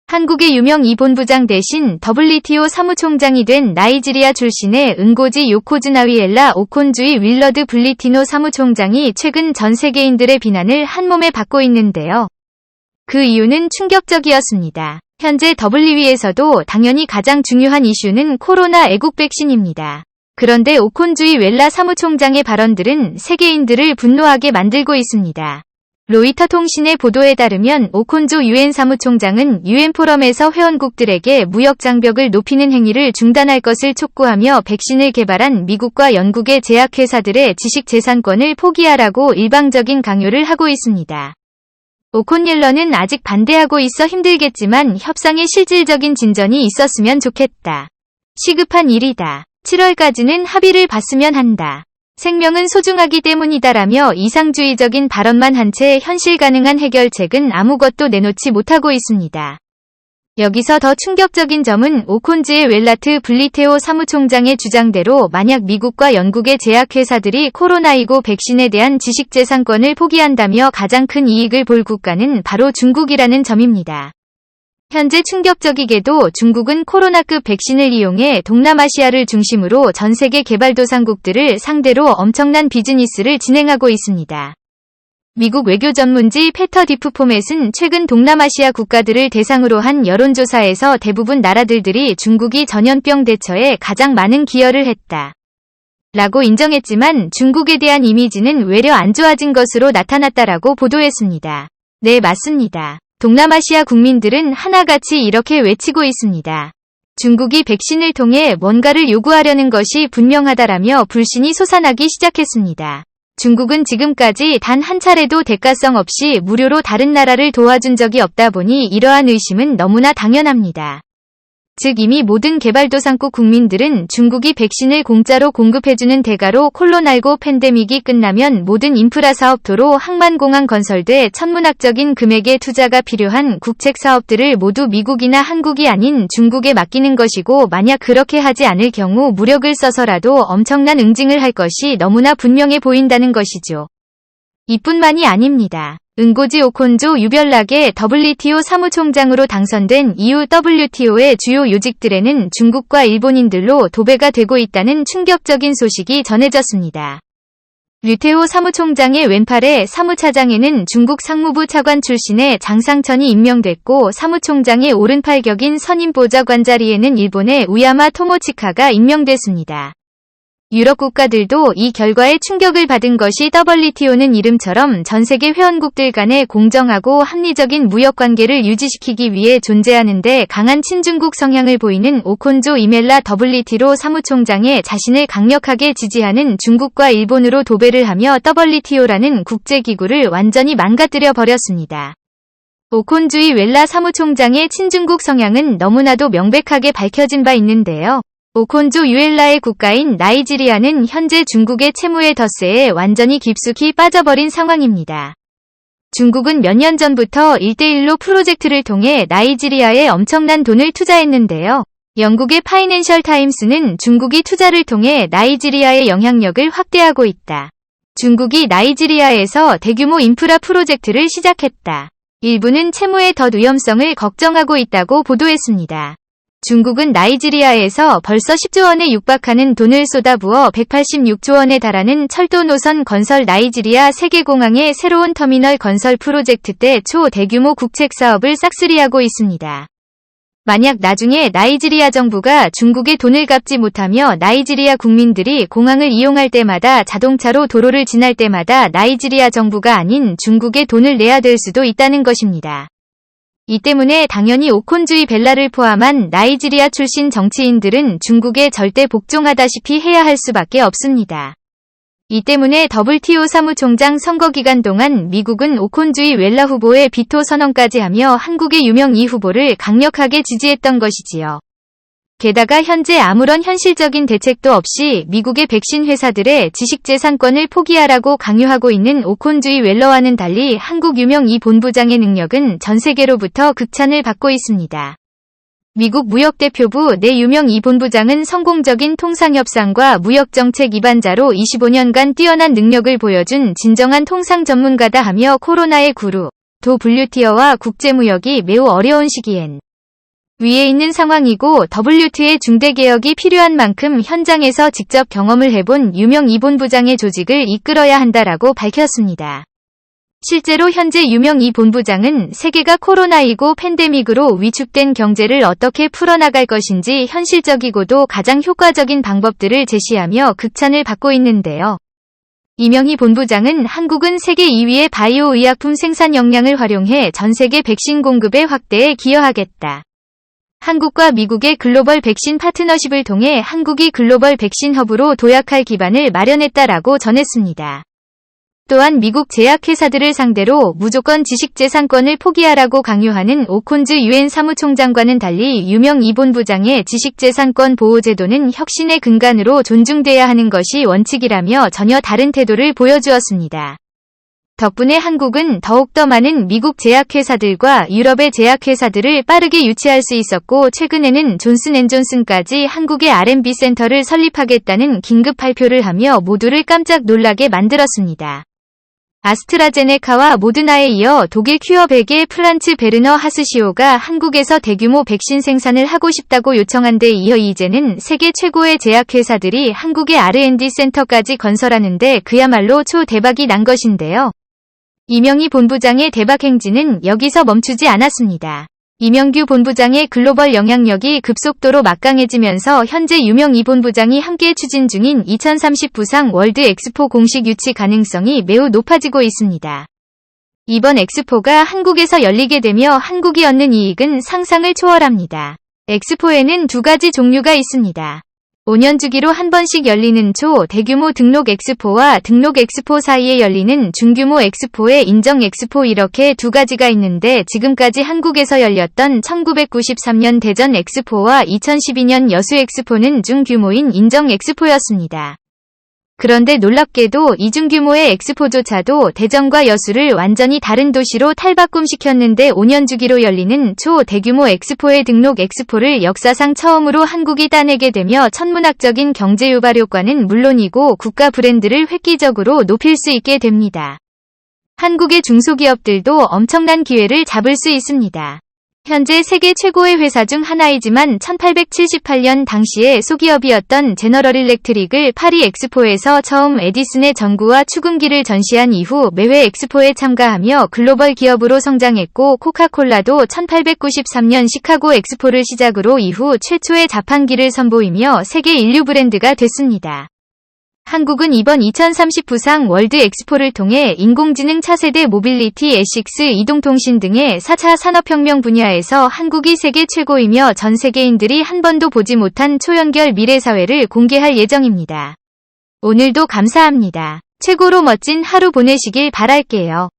한국의 유명 이 본부장 대신 WTO 사무총장이 된 나이지리아 출신의 응고지 요코즈나위엘라 오콘주이 윌러드 블리티노 사무총장이 최근 전 세계인들의 비난을 한몸에 받고 있는데요. 그 이유는 충격적이었습니다. 현재 WE에서도 당연히 가장 중요한 이슈는 코로나 애국 백신입니다. 그런데 오콘주이 웰라 사무총장의 발언들은 세계인들을 분노하게 만들고 있습니다. 로이터 통신의 보도에 따르면 오콘조 유엔 사무총장은 유엔 포럼에서 회원국들에게 무역 장벽을 높이는 행위를 중단할 것을 촉구하며 백신을 개발한 미국과 영국의 제약회사들의 지식재산권을 포기하라고 일방적인 강요를 하고 있습니다. 오콘옐러는 아직 반대하고 있어 힘들겠지만 협상에 실질적인 진전이 있었으면 좋겠다. 시급한 일이다. 7월까지는 합의를 봤으면 한다. 생명은 소중하기 때문이다라며 이상주의적인 발언만 한 채 현실 가능한 해결책은 아무것도 내놓지 못하고 있습니다. 여기서 더 충격적인 점은 오콘즈의 웰라트 블리테오 사무총장의 주장대로 만약 미국과 영국의 제약회사들이 코로나19 백신에 대한 지식재산권을 포기한다며 가장 큰 이익을 볼 국가는 바로 중국이라는 점입니다. 현재 충격적이게도 중국은 코로나급 백신을 이용해 동남아시아를 중심으로 전 세계 개발도상국들을 상대로 엄청난 비즈니스를 진행하고 있습니다. 미국 외교 전문지 페터 디프포맷은 최근 동남아시아 국가들을 대상으로 한 여론조사에서 대부분 나라들이 중국이 전염병 대처에 가장 많은 기여를 했다. 라고 인정했지만 중국에 대한 이미지는 외려 안 좋아진 것으로 나타났다라고 보도했습니다. 네, 맞습니다. 동남아시아 국민들은 하나같이 이렇게 외치고 있습니다. 중국이 백신을 통해 뭔가를 요구하려는 것이 분명하다라며 불신이 솟아나기 시작했습니다. 중국은 지금까지 단 한 차례도 대가성 없이 무료로 다른 나라를 도와준 적이 없다 보니 이러한 의심은 너무나 당연합니다. 즉 이미 모든 개발도상국 국민들은 중국이 백신을 공짜로 공급해주는 대가로 코로나19 팬데믹이 끝나면 모든 인프라 사업 도로 항만공항 건설돼 천문학적인 금액의 투자가 필요한 국책 사업들을 모두 미국이나 한국이 아닌 중국에 맡기는 것이고 만약 그렇게 하지 않을 경우 무력을 써서라도 엄청난 응징을 할 것이 너무나 분명해 보인다는 것이죠. 이뿐만이 아닙니다. 응고지 오콘조 유별나게 WTO 사무총장으로 당선된 이후 WTO의 주요 요직들에는 중국과 일본인들로 도배가 되고 있다는 충격적인 소식이 전해졌습니다. 류태호 사무총장의 왼팔에 사무차장에는 중국 상무부 차관 출신의 장상천이 임명됐고 사무총장의 오른팔 격인 선임보좌관 자리에는 일본의 우야마 토모치카가 임명됐습니다. 유럽 국가들도 이 결과에 충격을 받은 것이 WTO는 이름처럼 전 세계 회원국들 간의 공정하고 합리적인 무역 관계를 유지시키기 위해 존재하는데 강한 친중국 성향을 보이는 오콘조 이멜라 WTO 사무총장의 자신을 강력하게 지지하는 중국과 일본으로 도배를 하며 WTO라는 국제기구를 완전히 망가뜨려 버렸습니다. 오콘주이 웰라 사무총장의 친중국 성향은 너무나도 명백하게 밝혀진 바 있는데요. 오콘조 유엘라의 국가인 나이지리아는 현재 중국의 채무의 덫에 완전히 깊숙이 빠져버린 상황입니다. 중국은 몇 년 전부터 1대1로 프로젝트를 통해 나이지리아에 엄청난 돈을 투자했는데요. 영국의 파이낸셜 타임스는 중국이 투자를 통해 나이지리아의 영향력을 확대하고 있다. 중국이 나이지리아에서 대규모 인프라 프로젝트를 시작했다. 일부는 채무의 덫 위험성을 걱정하고 있다고 보도했습니다. 중국은 나이지리아에서 벌써 10조 원에 육박하는 돈을 쏟아부어 186조 원에 달하는 철도 노선 건설 나이지리아 세계공항의 새로운 터미널 건설 프로젝트 때 초대규모 국책 사업을 싹쓸이하고 있습니다. 만약 나중에 나이지리아 정부가 중국의 돈을 갚지 못하며 나이지리아 국민들이 공항을 이용할 때마다 자동차로 도로를 지날 때마다 나이지리아 정부가 아닌 중국의 돈을 내야 될 수도 있다는 것입니다. 이 때문에 당연히 오콘주이 벨라를 포함한 나이지리아 출신 정치인들은 중국에 절대 복종하다시피 해야 할 수밖에 없습니다. 이 때문에 WTO 사무총장 선거 기간 동안 미국은 오콘주이 웰라 후보의 비토 선언까지 하며 한국의 유명 이 후보를 강력하게 지지했던 것이지요. 게다가 현재 아무런 현실적인 대책도 없이 미국의 백신 회사들의 지식재산권을 포기하라고 강요하고 있는 오콘주이 웰러와는 달리 한국 유명 이 본부장의 능력은 전 세계로부터 극찬을 받고 있습니다. 미국 무역대표부 내 유명 이 본부장은 성공적인 통상협상과 무역정책 입안자로 25년간 뛰어난 능력을 보여준 진정한 통상 전문가다 하며 코로나의 구루, WTO와 국제무역이 매우 어려운 시기엔 위에 있는 상황이고 WT의 중대 개혁이 필요한 만큼 현장에서 직접 경험을 해본 유명 이 본부장의 조직을 이끌어야 한다라고 밝혔습니다. 실제로 현재 유명 이 본부장은 세계가 코로나19 팬데믹으로 위축된 경제를 어떻게 풀어나갈 것인지 현실적이고도 가장 효과적인 방법들을 제시하며 극찬을 받고 있는데요. 이명희 본부장은 한국은 세계 2위의 바이오 의약품 생산 역량을 활용해 전 세계 백신 공급의 확대에 기여하겠다. 한국과 미국의 글로벌 백신 파트너십을 통해 한국이 글로벌 백신 허브로 도약할 기반을 마련했다라고 전했습니다. 또한 미국 제약회사들을 상대로 무조건 지식재산권을 포기하라고 강요하는 오콘즈 유엔 사무총장과는 달리 유명 이 본부장의 지식재산권 보호제도는 혁신의 근간으로 존중돼야 하는 것이 원칙이라며 전혀 다른 태도를 보여주었습니다. 덕분에 한국은 더욱더 많은 미국 제약회사들과 유럽의 제약회사들을 빠르게 유치할 수 있었고 최근에는 존슨앤존슨까지 한국의 R&D 센터를 설립하겠다는 긴급 발표를 하며 모두를 깜짝 놀라게 만들었습니다. 아스트라제네카와 모드나에 이어 독일 큐어백의 프란츠 베르너 하스시오가 한국에서 대규모 백신 생산을 하고 싶다고 요청한 데 이어 이제는 세계 최고의 제약회사들이 한국의 R&D 센터까지 건설하는데 그야말로 초대박이 난 것인데요. 이명희 본부장의 대박 행진은 여기서 멈추지 않았습니다. 이명규 본부장의 글로벌 영향력이 급속도로 막강해지면서 현재 유명 이 본부장이 함께 추진 중인 2030 부상 월드 엑스포 공식 유치 가능성이 매우 높아지고 있습니다. 이번 엑스포가 한국에서 열리게 되며 한국이 얻는 이익은 상상을 초월합니다. 엑스포에는 두 가지 종류가 있습니다. 5년 주기로 한 번씩 열리는 대규모 등록 엑스포와 등록 엑스포 사이에 열리는 중규모 엑스포의 인정 엑스포 이렇게 두 가지가 있는데 지금까지 한국에서 열렸던 1993년 대전 엑스포와 2012년 여수 엑스포는 중규모인 인정 엑스포였습니다. 그런데 놀랍게도 이중규모의 엑스포조차도 대전과 여수를 완전히 다른 도시로 탈바꿈시켰는데 5년 주기로 열리는 초대규모 엑스포의 등록 엑스포를 역사상 처음으로 한국이 따내게 되며 천문학적인 경제 유발 효과는 물론이고 국가 브랜드를 획기적으로 높일 수 있게 됩니다. 한국의 중소기업들도 엄청난 기회를 잡을 수 있습니다. 현재 세계 최고의 회사 중 하나이지만 1878년 당시에 소기업이었던 제너럴 일렉트릭을 파리 엑스포에서 처음 에디슨의 전구와 축음기를 전시한 이후 매회 엑스포에 참가하며 글로벌 기업으로 성장했고 코카콜라도 1893년 시카고 엑스포를 시작으로 이후 최초의 자판기를 선보이며 세계 인류 브랜드가 됐습니다. 한국은 이번 2030 부상 월드 엑스포를 통해 인공지능 차세대 모빌리티 에식스 이동통신 등의 4차 산업혁명 분야에서 한국이 세계 최고이며 전 세계인들이 한 번도 보지 못한 초연결 미래사회를 공개할 예정입니다. 오늘도 감사합니다. 최고로 멋진 하루 보내시길 바랄게요.